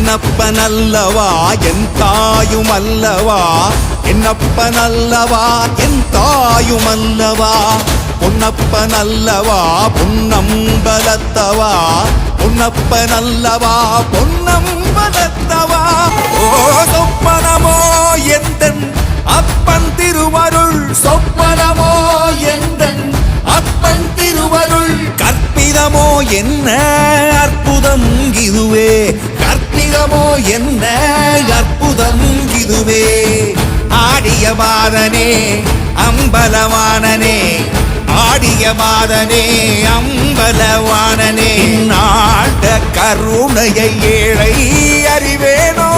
என்னப்பனல்லவா என் தாயுமல்லவா, என்னப்பனல்லவா என் தாயுமல்லவா, பொன்னப்பனல்லவா பொன்னம்பலத்தவா, பொன்னப்பனல்லவா பொன்னம்பலத்தவா. ஓ சொப்பனமோ எந்தன் அப்பன் திருவருள், சொப்பனமோ எந்தன் அப்பன் திருவருள், கற்பிதமோ என்ன அற்புதம் இதுவே, கற்பிதமோ என்ன அற்புதம் இதுவே. ஆடிய மாதனே அம்பலவாணனே, ஆடிய மாதனே அம்பலவாணனே, நாட கருணையை ஏழை அறிவேனோ.